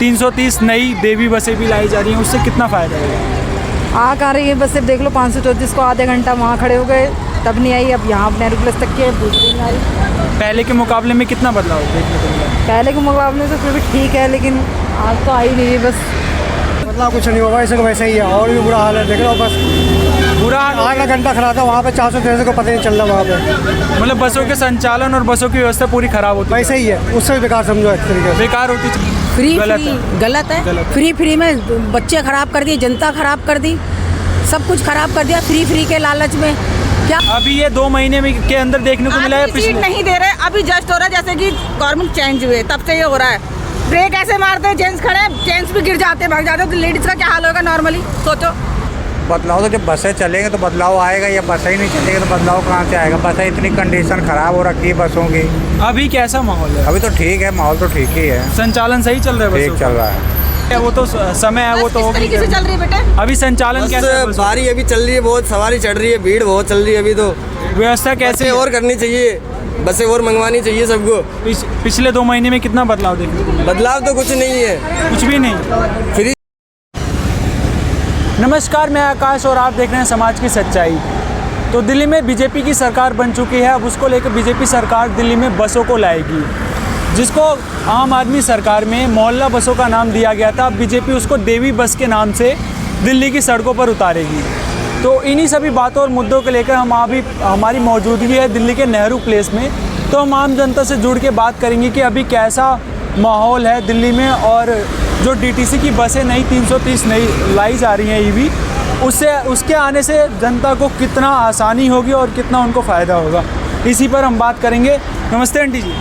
330 नई देवी बसें भी लाई जा रही हैं, उससे कितना फ़ायदा है? आ कहाँ रही है बस, सिर्फ देख लो 534 को आधे घंटा वहाँ खड़े हो गए तब नहीं आई, अब यहाँ नेहरू प्लस तक के दूसरी नहीं आई। पहले के मुकाबले में कितना बदलाव देखने को मिला? पहले के मुकाबले तो फिर भी ठीक है, लेकिन आज तो आई नहीं है बस। बदलाव कुछ नहीं होगा, ऐसे को वैसे ही है, और भी बुरा हाल है। देख लो बस बुरा आधा घंटा खड़ा था वहाँ पे, 413 को पता नहीं चल रहा वहाँ पे। मतलब बसों के संचालन और बसों की व्यवस्था पूरी खराब होती है। वैसे ही है, उससे भी बेकार समझो एक तरीके से। बेकार होती फ्री गलत है। गलत है। फ्री में बच्चे खराब कर दिए, जनता खराब कर दी, सब कुछ खराब कर दिया फ्री के लालच में। क्या अभी ये 2 महीने में के अंदर देखने को मिला है? सीट नहीं दे रहे, अभी जस्ट हो रहा है, जैसे कि गवर्नमेंट चेंज हुए तब से ये हो रहा है। ब्रेक ऐसे मारते हैं, जेंट्स खड़े हैं, जेंट्स भी गिर जाते हैं, भाग जाते हैं, तो लेडीज का क्या हाल होगा नॉर्मली सोचो। बदलाव तो जब बसें चलेंगे तो बदलाव आएगा, या बसें ही नहीं चलेंगे तो बदलाव कहाँ से आएगा? बसें इतनी कंडीशन ख़राब हो रखी है बसों की। अभी कैसा माहौल है? अभी तो ठीक है, माहौल तो ठीक ही है, संचालन सही चल रहा है? ठीक चल रहा है। वो तो समय है, वो तो किस तरीके से चल रही है बेटे? अभी संचालन कैसे है? बारी अभी चल रही है, बहुत सवारी चढ़ रही है, भीड़ बहुत चल रही है। अभी तो व्यवस्था कैसे बसें और करनी चाहिए, बसें और मंगवानी चाहिए सबको। पिछले 2 महीने में कितना बदलाव देखने को मिला? बदलाव तो कुछ नहीं है, कुछ भी नहीं। फ्री। नमस्कार, मैं आकाश और आप देख रहे हैं समाज की सच्चाई। तो दिल्ली में बीजेपी की सरकार बन चुकी है। अब उसको लेकर बीजेपी सरकार दिल्ली में बसों को लाएगी, जिसको आम आदमी सरकार में मोहल्ला बसों का नाम दिया गया था। अब बीजेपी उसको देवी बस के नाम से दिल्ली की सड़कों पर उतारेगी। तो इन्हीं सभी बातों और मुद्दों को लेकर हमारी मौजूदगी है दिल्ली के नेहरू प्लेस में। तो हम आम जनता से जुड़ के बात करेंगे कि अभी कैसा माहौल है दिल्ली में, और जो डीटीसी की बसें नई 330 नई लाई जा रही हैं ईवी, उसके आने से जनता को कितना आसानी होगी और कितना उनको फ़ायदा होगा, इसी पर हम बात करेंगे। नमस्ते आंटी जी,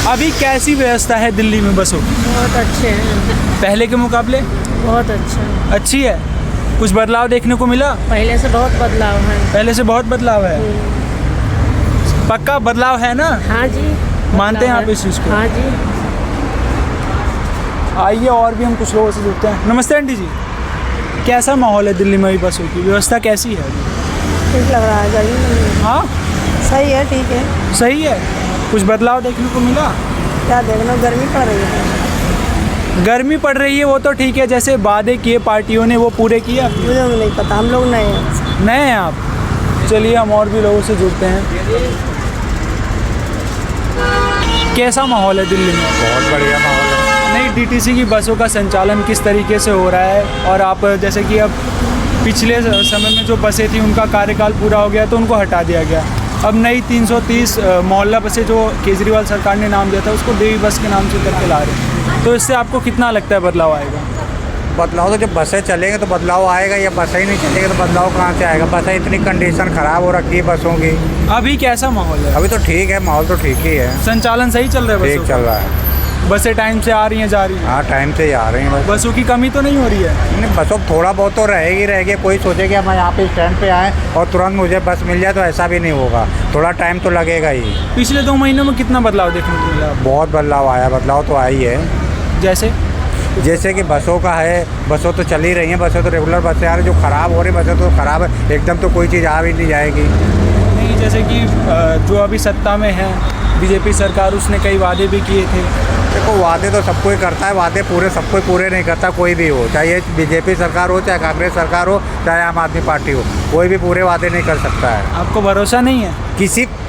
अभी कैसी व्यवस्था है दिल्ली में बसों की? बहुत अच्छे हैं, पहले के मुकाबले बहुत अच्छा, अच्छी है। कुछ बदलाव देखने को मिला? पहले से बहुत बदलाव है। पहले से बहुत बदलाव है, पक्का बदलाव है ना? हाँ जी, मानते हैं आप इस चीज़ को? हाँ जी। आइए और भी हम कुछ लोगों से जुड़ते हैं। नमस्ते आंटी जी, कैसा माहौल है दिल्ली में अभी बसों की व्यवस्था कैसी है? ठीक लग रहा है, गर्मी हाँ सही है, ठीक है, सही है। कुछ बदलाव देखने को मिला? क्या देखना, गर्मी पड़ रही है। गर्मी पड़ रही है वो तो ठीक है, जैसे वादे किए पार्टियों ने वो पूरे किया? मुझे नहीं पता, हम लोग नए हैं। नए हैं आप? चलिए हम और भी लोगों से जुड़ते हैं। कैसा माहौल है दिल्ली में? बहुत बढ़िया माहौल है। नई डीटीसी की बसों का संचालन किस तरीके से हो रहा है? और आप जैसे कि अब पिछले समय में जो बसें थी उनका कार्यकाल पूरा हो गया तो उनको हटा दिया गया। अब नई 330 मोहल्ला बसें जो केजरीवाल सरकार ने नाम दिया था उसको देवी बस के नाम से करके ला रहे हैं। तो इससे आपको कितना लगता है बदलाव आएगा? बदलाव तो जब बसें चलेंगे तो बदलाव आएगा, या बसें ही नहीं चलेंगे तो बदलाव कहाँ से आएगा? बसें इतनी कंडीशन ख़राब हो रखी है बसों की। अभी कैसा माहौल है? अभी तो ठीक है, माहौल तो ठीक ही है, संचालन सही चल रहा है? ठीक चल रहा है। बसें टाइम से आ रही हैं, जा रही हैं? हाँ, टाइम से ही आ रही हैं। बसों की कमी तो नहीं हो रही है? नहीं, बसों थोड़ा बहुत तो रहेगी। कोई सोचे कि हम यहाँ पे स्टैंड पे आएँ और तुरंत मुझे बस मिल जाए, तो ऐसा भी नहीं होगा, थोड़ा टाइम तो लगेगा ही। पिछले 2 महीनों में कितना बदलाव देखने को मिला? बहुत बदलाव आया, बदलाव तो आई है। जैसे कि बसों का है, बसों तो चल ही रही हैं, बसें तो रेगुलर बसें आ रही, जो ख़राब हो रही बसें तो ख़राब है एकदम, तो कोई चीज़ आ भी नहीं जाएगी। नहीं, जैसे कि जो अभी सत्ता में है बीजेपी सरकार, उसने कई वादे भी किए थे। देखो, वादे तो सबको ही करता है, वादे सबको पूरे नहीं करता कोई भी हो, चाहे बीजेपी सरकार हो, चाहे कांग्रेस सरकार हो, चाहे आम आदमी पार्टी हो, कोई भी पूरे वादे नहीं कर सकता है। आपको भरोसा नहीं है?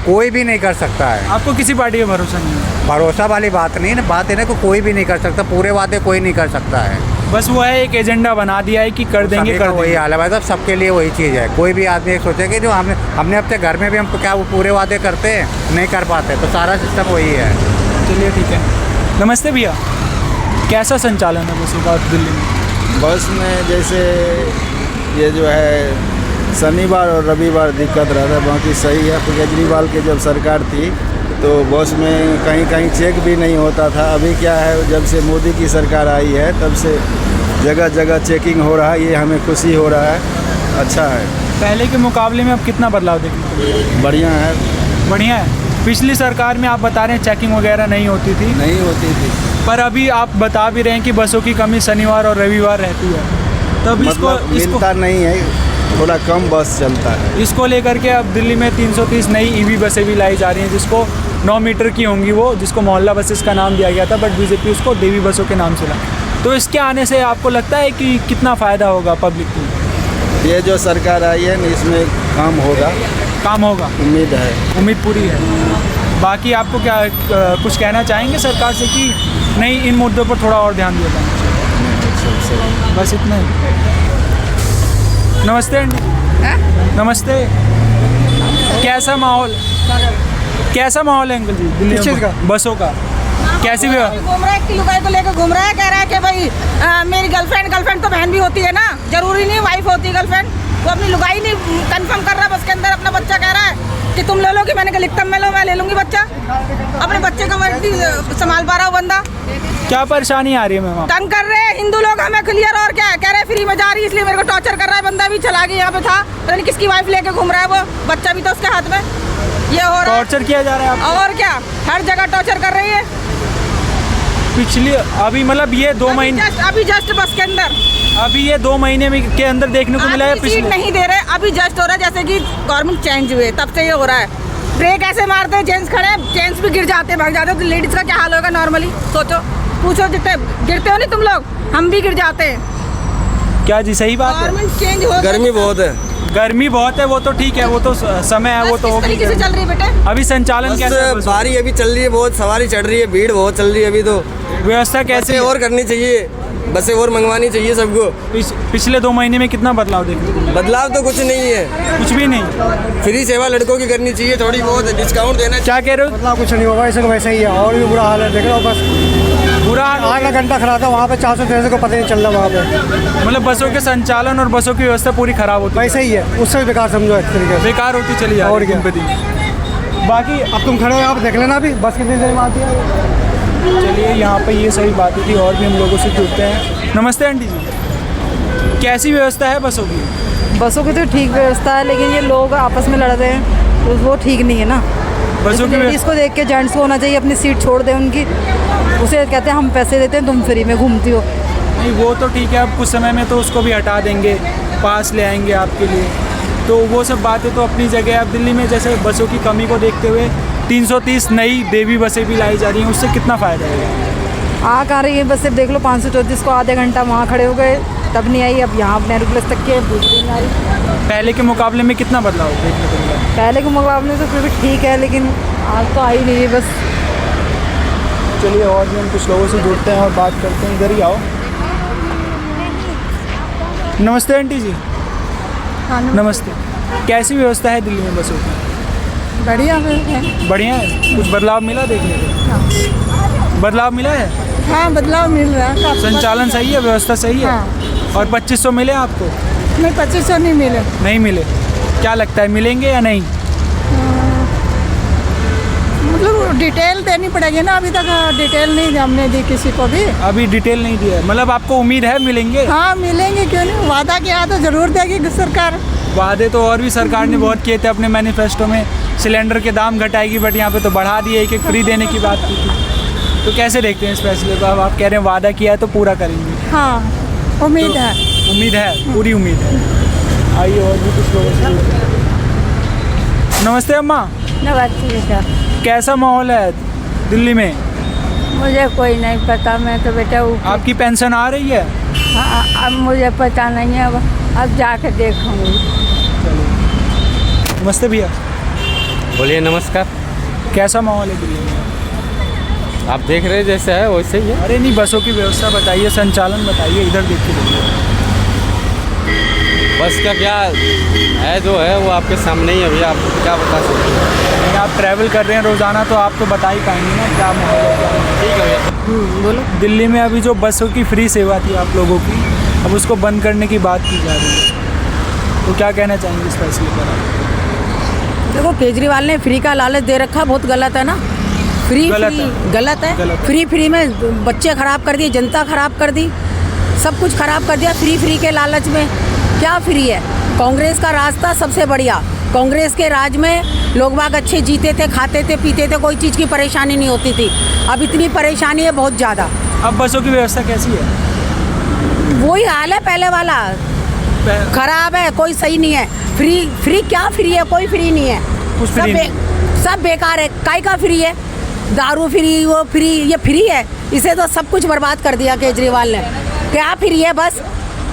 कोई भी नहीं कर सकता है। आपको किसी पार्टी पे भरोसा नहीं है? भरोसा वाली बात नहीं है, बात है ना कि कोई भी नहीं कर सकता, पूरे वादे कोई नहीं कर सकता है। बस वो है, एक एजेंडा बना दिया है कि कर देंगे, वही हाल है भाई साहब, सबके लिए वही चीज़ है। कोई भी आदमी एक सोचे कि जो हमने अपने घर में भी हम क्या वो पूरे वादे करते हैं, नहीं कर पाते, तो सारा सिस्टम वही है। चलिए ठीक है। नमस्ते भैया, कैसा संचालन है बसों का दिल्ली में? बस में जैसे ये जो है शनिवार और रविवार दिक्कत रहता है, बाकी सही है। केजरीवाल की जब सरकार थी तो बस में कहीं कहीं चेक भी नहीं होता था। अभी क्या है, जब से मोदी की सरकार आई है तब से जगह जगह चेकिंग हो रहा है, ये हमें खुशी हो रहा है, अच्छा है। पहले के मुकाबले में अब कितना बदलाव देखने को मिला? बढ़िया है। बढ़िया है। पिछली सरकार में आप बता रहे हैं चेकिंग वगैरह नहीं होती थी? नहीं होती थी, पर अभी आप बता भी रहे हैं कि बसों की कमी शनिवार और रविवार रहती है, तब मतलब मिलता नहीं है, थोड़ा कम बस चलता है। इसको लेकर के अब दिल्ली में 330 नई ईवी बसें भी लाई जा रही हैं, जिसको 9 मीटर की होंगी वो, जिसको मोहल्ला बसेस का नाम दिया गया था, बट बीजेपी उसको देवी बसों के नाम से ला। तो इसके आने से आपको लगता है कि कितना फ़ायदा होगा पब्लिक को? ये जो सरकार आई है न, इसमें काम होगा, उम्मीद है, उम्मीद पूरी है। बाकी आपको क्या कुछ कहना चाहेंगे सरकार से कि नहीं, इन मुद्दों पर थोड़ा और ध्यान दिया जाना चाहिए? बस इतना ही। नमस्ते आंटी। नमस्ते। कैसा माहौल है अंकल जी दिल्ली किस चीज़ का? बसों का? कैसी भी घूम रहा है, कि लुगाई को लेकर घूम रहा है, कह रहा है कि भाई मेरी गर्लफ्रेंड तो बहन भी होती है ना, जरूरी नहीं वाइफ होती है गर्लफ्रेंड। वो अपनी लुगाई नहीं कंफर्म कर रहा बस के अंदर, अपना बच्चा कह रहा है कि तुम ले लो, कि मैंने कहा लिखता मैं लो, मैं ले लूंगी बच्चा। अपने बच्चे का वर्दी संभाल पा रहा हो बंदा। क्या परेशानी आ रही है मैम? तंग कर रहे हैं हिंदू लोग हमें, क्लियर। और क्या कह रहे हैं, फ्री में जा रही है इसलिए मेरे को टॉर्चर कर रहा है। बंदा भी चला गया, यहाँ पे था, पता नहीं किसकी वाइफ लेके घूम रहा है, वो बच्चा भी था उसके हाथ में। ये हो रहा है, टॉर्चर किया जा रहा है आपको? और क्या, हर जगह टॉर्चर कर रही है। पिछली अभी मतलब ये 2 महीने अभी जस्ट बस के अंदर, अभी ये 2 महीने में के अंदर देखने को मिला है। सीट पिछले नहीं दे रहे, अभी जस्ट हो रहा है, जैसे कि गवर्नमेंट चेंज हुए तब से ये हो रहा है। ब्रेक ऐसे मारते हैं, जेंट्स खड़े हैं, जेंट्स भी गिर जाते हैं, भाग जाते हैं, तो लेडीज का क्या हाल होगा नॉर्मली? सोचो, पूछो, जितने गिरते हो नहीं तुम लोग, हम भी गिर जाते हैं। क्या जी, सही बात है? गवर्नमेंट चेंज हो, गर्मी बहुत है। गर्मी बहुत है, वो तो ठीक है, वो तो समय है, वो तो किस होगी। तरीके से चल रही है बेटे? अभी संचालन कैसे है? बस बारी अभी चल रही है, बहुत सवारी चढ़ रही है, भीड़ बहुत चल रही है अभी तो। व्यवस्था कैसे बसें और करनी चाहिए, बसें और मंगवानी चाहिए सबको। पिछले 2 महीने में कितना बदलाव देखने को मिला? बदलाव तो कुछ नहीं है, कुछ भी नहीं। फ्री सेवा लड़कों की करनी चाहिए, थोड़ी बहुत डिस्काउंट देना चाहिए। क्या कह रहे हो? बदलाव कुछ नहीं होगा, ऐसे का वैसा ही है, और भी बुरा हाल है। देख रहे हो, बस बुरा आधा घंटा खड़ा था वहाँ पे, 400 को पता नहीं चल रहा वहाँ पे। मतलब बसों के संचालन और बसों की व्यवस्था पूरी खराब होती है, वैसा ही है, उससे भी बेकार समझो एक तरीके से। बेकार होती चली जा और रही है क्या? दिन पे दिन। बाकी अब तुम खड़े हो, आप देख लेना, अभी बस कितनी देर में आती है। चलिए, यहाँ पे ये सही बात थी, और भी हम लोगों से जुड़ते हैं। नमस्ते आंटी जी, कैसी व्यवस्था है बसों की? बसों की तो ठीक व्यवस्था है, लेकिन ये लोग आपस में लड़ रहे हैं तो वो ठीक नहीं है ना। बसों की लेडीज़ को देख के जेंट्स को होना चाहिए, अपनी सीट छोड़ दें उनकी। उसे कहते हैं हम पैसे देते हैं, तुम फ्री में घूमती हो। नहीं, वो तो ठीक है, अब कुछ समय में तो उसको भी हटा देंगे, पास ले आएंगे आपके लिए, तो वो सब बातें तो अपनी जगह है। अब दिल्ली में जैसे बसों की कमी को देखते हुए 330 नई देवी बसें भी लाई जा रही हैं, उससे कितना फ़ायदा होगा? आ कहाँ रही है बस? सिर्फ देख लो, 534 को आधे घंटा वहाँ खड़े हो गए, तब नहीं आई। अब यहाँ नेहरू प्लेस तक के दूसरी नहीं आ रही। पहले के मुकाबले में कितना बदलाव देखने को मिला? पहले के मुकाबले तो फिर भी ठीक है, लेकिन आज तो आई नहीं है बस। चलिए, और भी हम कुछ लोगों से जुड़ते हैं और बात करते हैं। इधर ही आओ। नमस्ते आंटी जी। हाँ, नमस्ते। कैसी व्यवस्था है दिल्ली में बसों की? बढ़िया है। बढ़िया है। कुछ बदलाव मिला देखने को? बदलाव मिला है? हाँ, बदलाव मिल रहा है। संचालन सही है, व्यवस्था सही है? और 2500 मिले आपको? नहीं, 2500 नहीं मिले। नहीं मिले? क्या लगता है मिलेंगे या नहीं? मतलब डिटेल देनी पड़ेगी ना, अभी तक डिटेल नहीं हमने दी किसी को भी। अभी डिटेल नहीं दिया है, मतलब आपको उम्मीद है मिलेंगे? हाँ, मिलेंगे, क्यों नहीं। वादा किया तो जरूर देगी सरकार। वादे तो और भी सरकार ने बहुत किए थे अपने मैनिफेस्टो में, सिलेंडर के दाम घटाएगी, बट यहाँ पे तो बढ़ा दिए, एक फ्री देने की बात की थी। तो कैसे देखते हैं इस फैसले को? अब आप कह रहे हैं वादा किया है तो पूरा करेंगे? हाँ, उम्मीद है। उम्मीद है, पूरी उम्मीद है। आइए, और भी कुछ लोगों से जुड़ते हैं। नमस्ते अम्मा। नमस्ते बेटा। कैसा माहौल है दिल्ली में? मुझे कोई नहीं पता, मैं तो बेटा आपकी पेंशन आ रही है? हाँ, अब मुझे पता नहीं है, अब जाके देखूंगी। नमस्ते भैया। बोलिए। नमस्कार। कैसा माहौल है दिल्ली में? आप देख रहे हैं जैसे है वैसे ही है। अरे नहीं, बसों की व्यवस्था बताइए, संचालन बताइए, इधर देख के देखिए। बस का क्या है, जो है वो आपके सामने ही है भैया, आप क्या बता सकते हैं? नहीं, आप ट्रैवल कर रहे हैं रोज़ाना, तो आप तो बता ही पाएंगे ना क्या माहौल है, क्या नहीं। ठीक है भैया। बोलो। दिल्ली में अभी जो बसों की फ्री सेवा थी आप लोगों की, अब उसको बंद करने की बात की जा रही है, तो क्या कहना चाहेंगे इस फैसले पर? देखो, केजरीवाल ने फ्री का लालच दे रखा, बहुत गलत है ना। फ्री गलत फ्री है। गलत है। गलत है। फ्री में बच्चे खराब कर दिए, जनता खराब कर दी, सब कुछ खराब कर दिया फ्री के लालच में। क्या फ्री है? कांग्रेस का रास्ता सबसे बढ़िया। कांग्रेस के राज में लोग बाग अच्छे जीते थे, खाते थे, पीते थे, कोई चीज़ की परेशानी नहीं होती थी। अब इतनी परेशानी है, बहुत ज़्यादा। अब बसों की व्यवस्था कैसी है? वही हाल है पहले वाला। खराब है, कोई सही नहीं है। फ्री क्या फ्री है? कोई फ्री नहीं है, कुछ फ्री नहीं। सब बेकार है। काय का फ्री है? दारू फ्री, वो फ्री, ये फ्री है। इसे तो सब कुछ बर्बाद कर दिया केजरीवाल ने। क्या फ्री है? बस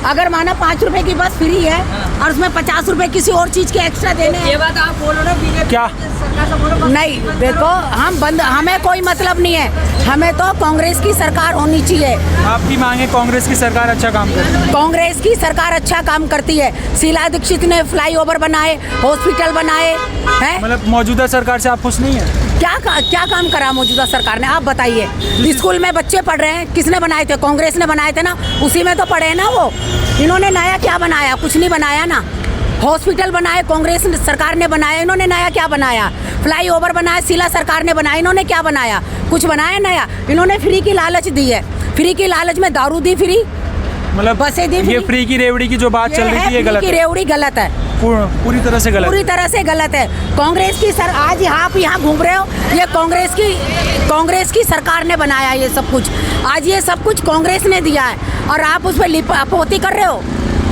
अगर माना 5 रुपए की बस फ्री है और उसमें 50 रुपए किसी और चीज के एक्स्ट्रा देने हैं। ये बात आप बोलो ना बीजेपी क्या? नहीं, देखो हमें कोई मतलब नहीं है, हमें तो कांग्रेस की सरकार होनी चाहिए। आपकी मांग है कांग्रेस की सरकार अच्छा काम करे। कांग्रेस की सरकार अच्छा काम करती है। शीला दीक्षित ने फ्लाईओवर बनाए, हॉस्पिटल बनाए हैं। मतलब मौजूदा सरकार से आप खुश नहीं है? क्या काम करा मौजूदा सरकार ने? आप बताइए। स्कूल में बच्चे पढ़ रहे हैं, किसने बनाए थे? कांग्रेस ने बनाए थे ना, उसी में तो पढ़े हैं ना वो। इन्होंने नया क्या बनाया? कुछ नहीं बनाया ना। हॉस्पिटल बनाए कांग्रेस सरकार ने बनाया, इन्होंने नया क्या बनाया? फ्लाईओवर बनाया शीला सरकार ने बनाया, इन्होंने क्या बनाया? कुछ बनाया नया? इन्होंने फ्री की लालच दी है। फ्री की लालच में दारू दी फ्री, मतलब बसें दी ये फ्री। फ्री की रेवड़ी की जो बात चल रही थी ये गलत की है। रेवड़ी गलत है, पूरी तरह से गलत। पूरी तरह से गलत है। कांग्रेस की आज आप यहाँ घूम रहे हो, ये कांग्रेस की सरकार ने बनाया ये सब कुछ। आज ये सब कुछ कांग्रेस ने दिया है और आप उस पर लिपापोती कर रहे हो।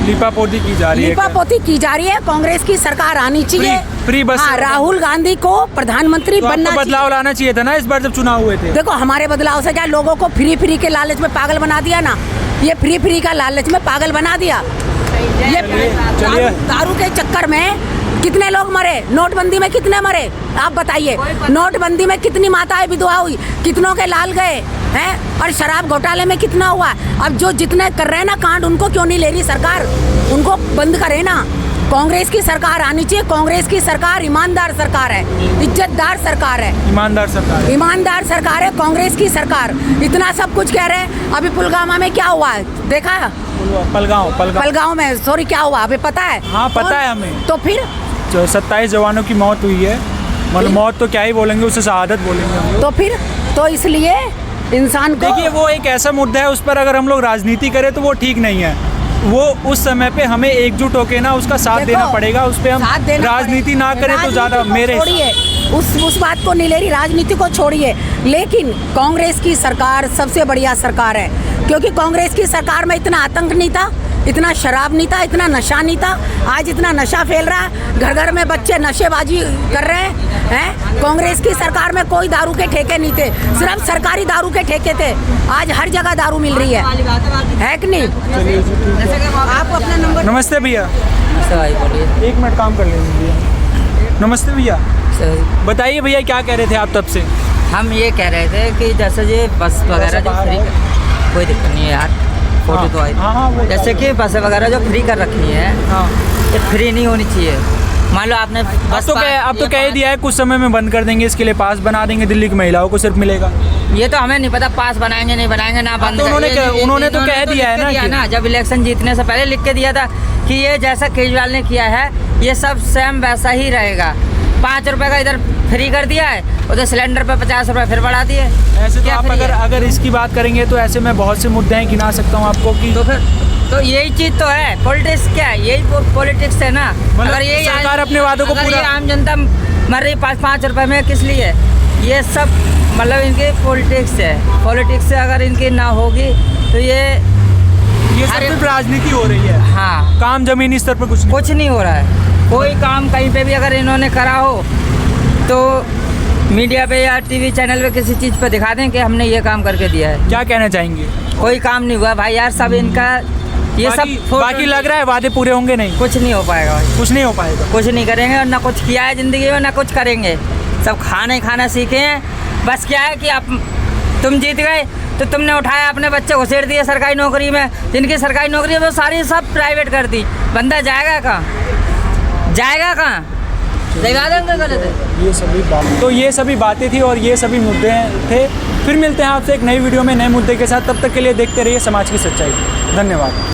लिपापोती की जा रही है। लिपापोती की जा रही है। कांग्रेस की सरकार आनी चाहिए। फ्री बस। हाँ, राहुल गांधी को प्रधानमंत्री तो बनना बदलाव लाना चाहिए था ना इस बार जब चुनाव हुए थे। देखो हमारे बदलाव से क्या, लोगों को फ्री के लालच में पागल बना दिया ना। ये फ्री का लालच में पागल बना दिया। ये दारू के चक्कर में कितने लोग मरे? नोटबंदी में कितने मरे? आप बताइए। नोटबंदी में कितनी माताएं विधवा हुई, कितनों के लाल गए हैं? और शराब घोटाले में कितना हुआ? अब जो जितने कर रहे हैं ना कांड, उनको क्यों नहीं ले रही सरकार? उनको बंद करे ना। कांग्रेस की सरकार आनी चाहिए। कांग्रेस की सरकार ईमानदार सरकार है, इज्जतदार सरकार है। ईमानदार सरकार है कांग्रेस की सरकार। इतना सब कुछ कह रहे हैं। अभी पुलवामा में क्या हुआ देखा? पलगांव में सॉरी क्या हुआ अभी पता है? हाँ पता है हमें। तो फिर 27 जवानों की मौत हुई है। मतलब मौत तो क्या ही बोलेंगे, उसे शहादत बोलेंगे। तो फिर तो इसलिए इंसान को देखिए, वो एक ऐसा मुद्दा है, उस पर अगर हम लोग राजनीति करें तो वो ठीक नहीं है। वो उस समय पे हमें एकजुट होके ना उसका साथ देना पड़ेगा। उस पर हम राजनीति ना करें तो ज़्यादा मेरे उस बात को नहीं ले रही, राजनीति को छोड़िए। लेकिन कांग्रेस की सरकार सबसे बढ़िया सरकार है, क्योंकि कांग्रेस की सरकार में इतना आतंक नहीं था, इतना शराब नहीं था, इतना नशा नहीं था। आज इतना नशा फैल रहा है, घर घर में बच्चे नशेबाजी कर रहे हैं। कांग्रेस की सरकार में कोई दारू के ठेके नहीं थे, सिर्फ सरकारी दारू के ठेके थे। आज हर जगह दारू मिल रही है कि नहीं? आप अपना नंबर। नमस्ते भैया। बोलिए। 1 मिनट काम कर लेंगे भैया। नमस्ते भैया। बताइए भैया, क्या कह रहे थे आप तब से? हम ये कह रहे थे कि जैसे ये बस वगैरह जो फ्री, कोई दिक्कत नहीं है यार, फोटो तो आई। जैसे कि बस वगैरह जो फ्री कर रखी है, ये फ्री नहीं होनी चाहिए। मान लो आपने बस अब तो कह दिया है कुछ समय में बंद कर देंगे, इसके लिए पास बना देंगे, दिल्ली की महिलाओं को सिर्फ मिलेगा। ये तो हमें नहीं पता पास बनाएंगे नहीं बनाएंगे ना बंद। उन्होंने तो कह दिया है ना, जब इलेक्शन जीतने से पहले लिख के दिया था कि ये जैसा केजरीवाल ने किया है ये सब सेम वैसा ही रहेगा। 5 रुपए का इधर फ्री कर दिया है, उधर सिलेंडर पे 50 रुपए फिर बढ़ा दिए। ऐसे तो आप अगर इसकी बात करेंगे तो ऐसे में बहुत से मुद्दे हैं, गिना सकता हूँ आपको कि तो यही चीज तो है, पॉलिटिक्स क्या है, यही पॉलिटिक्स है ना। अगर यही सरकार अपने वादों को पूरा, आम जनता मर रही 5-5 रुपए में किस लिए? ये सब मतलब इनकी पॉलिटिक्स है। पॉलिटिक्स से अगर इनकी ना होगी तो ये सिर्फ राजनीति हो रही है। हाँ, काम जमीनी स्तर पर कुछ नहीं हो रहा है। कोई काम कहीं पे भी अगर इन्होंने करा हो तो मीडिया पे या टीवी चैनल पे किसी चीज़ पे दिखा दें कि हमने ये काम करके दिया है। क्या कहना चाहेंगे? कोई काम नहीं हुआ भाई यार, सब इनका ये सब बाकी लग रहा है वादे पूरे होंगे नहीं, कुछ नहीं हो पाएगा भाई, कुछ नहीं हो पाएगा, कुछ नहीं करेंगे और ना कुछ किया है ज़िंदगी में ना कुछ करेंगे। सब खाना सीखे हैं। बस क्या है कि आप तुम जीत गए तो तुमने उठाया अपने बच्चे घुसेड़ दिए सरकारी नौकरी में, जिनकी सरकारी नौकरी है वो सारी सब प्राइवेट कर दी। बंदा जाएगा कहाँ? जगा देंगे गलत है। ये सभी बातें थी और ये सभी मुद्दे थे। फिर मिलते हैं आपसे एक नई वीडियो में नए मुद्दे के साथ। तब तक के लिए देखते रहिए समाज की सच्चाई। धन्यवाद।